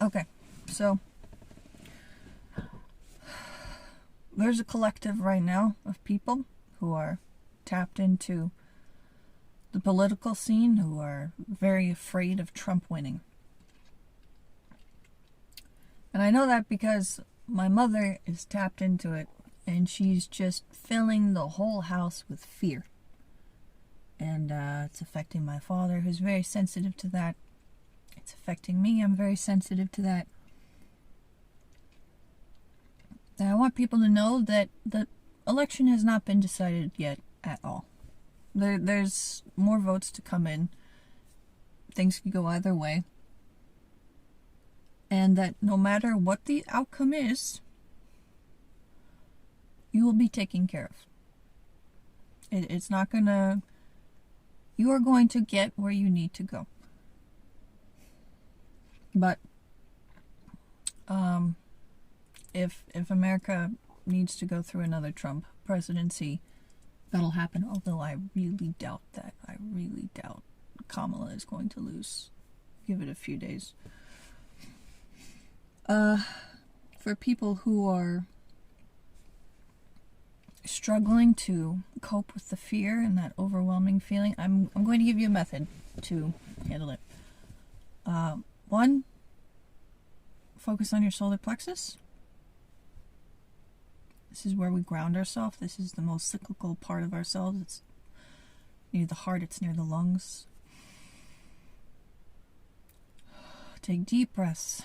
Okay, so there's a collective right now of people who are tapped into the political scene, who are very afraid of Trump winning. And I know that because my mother is tapped into it, and she's just filling the whole house with fear. And it's affecting my father, who's very sensitive to that. It's affecting me. I'm very sensitive to that. And I want people to know that the election has not been decided yet at all. There's more votes to come in. Things could go either way. And that no matter what the outcome is, you will be taken care of. It's not gonna... You are going to get where you need to go. But if America needs to go through another Trump presidency, that'll happen. Although I really doubt that. I really doubt Kamala is going to lose. Give it a few days. For people who are struggling to cope with the fear and that overwhelming feeling, I'm going to give you a method to handle it. One, focus on your solar plexus. This is where we ground ourselves. This is the most cyclical part of ourselves. It's near the heart, it's near the lungs. Take deep breaths.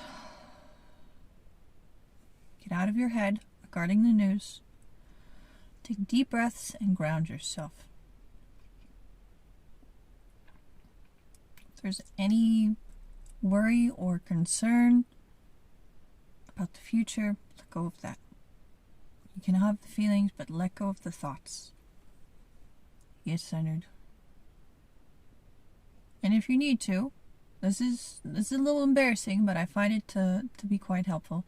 Get out of your head regarding the news. Take deep breaths and ground yourself. If there's any worry or concern about the future, let go of that. You can have the feelings, but let go of the thoughts. Get centered. And if you need to, this is a little embarrassing, but I find it to be quite helpful.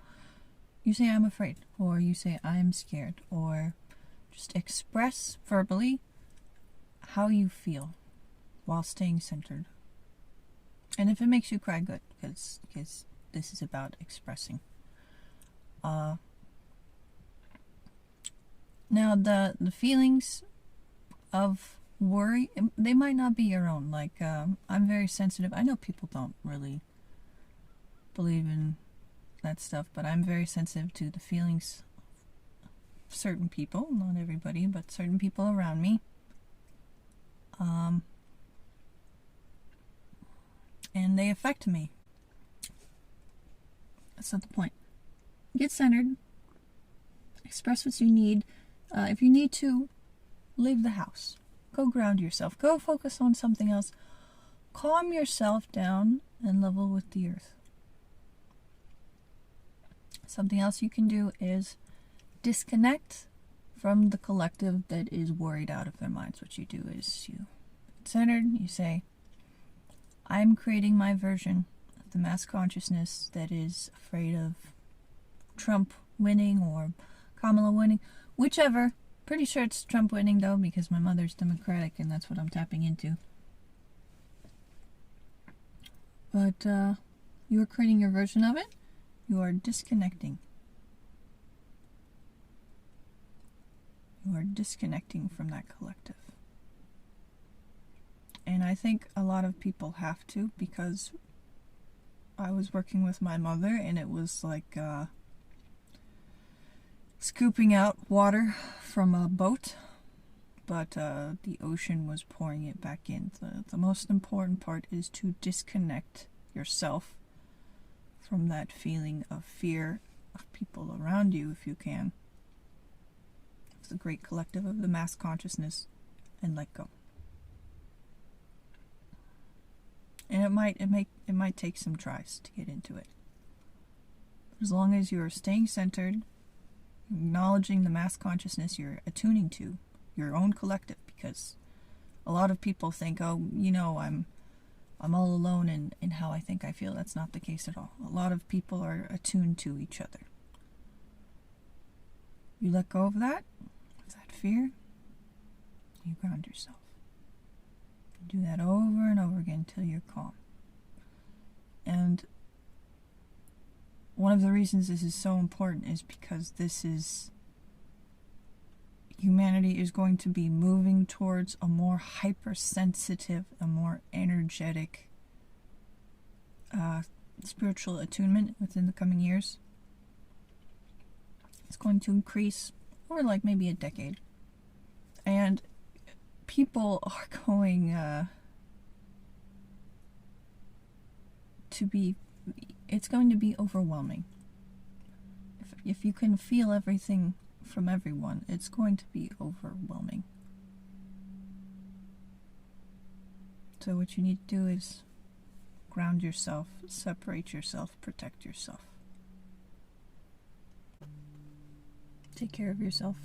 You say, I'm afraid, or you say, I'm scared, or just express verbally how you feel while staying centered. And if it makes you cry, good, because this is about expressing. Now, the feelings of worry, they might not be your own. Like, I'm very sensitive. I know people don't really believe in that stuff, but I'm very sensitive to the feelings of certain people. Not everybody, but certain people around me. And they affect me. That's not the point. Get centered. Express what you need. If you need to, leave the house. Go ground yourself. Go focus on something else. Calm yourself down and level with the earth. Something else you can do is disconnect from the collective that is worried out of their minds. What you do is you get centered. You say, I'm creating my version of the mass consciousness that is afraid of Trump winning or Kamala winning. Whichever. Pretty sure it's Trump winning, though, because my mother's Democratic, and that's what I'm tapping into. But you are creating your version of it. You are disconnecting. You are disconnecting from that collective. And I think a lot of people have to, because I was working with my mother, and it was like scooping out water from a boat, but the ocean was pouring it back in. The most important part is to disconnect yourself from that feeling of fear of people around you, if you can. It's the great collective of the mass consciousness, and let go. And it might take some tries to get into it. As long as you are staying centered, acknowledging the mass consciousness you're attuning to, your own collective, because a lot of people think, oh, I'm all alone in how I think I feel. That's not the case at all. A lot of people are attuned to each other. You let go of that fear, you ground yourself. You do that over and over again until you're calm. And one of the reasons this is so important is because humanity is going to be moving towards a more hypersensitive, a more energetic spiritual attunement within the coming years. It's going to increase over like maybe a decade. And people are going it's going to be overwhelming. If you can feel everything from everyone, it's going to be overwhelming. So what you need to do is ground yourself, separate yourself, protect yourself. Take care of yourself.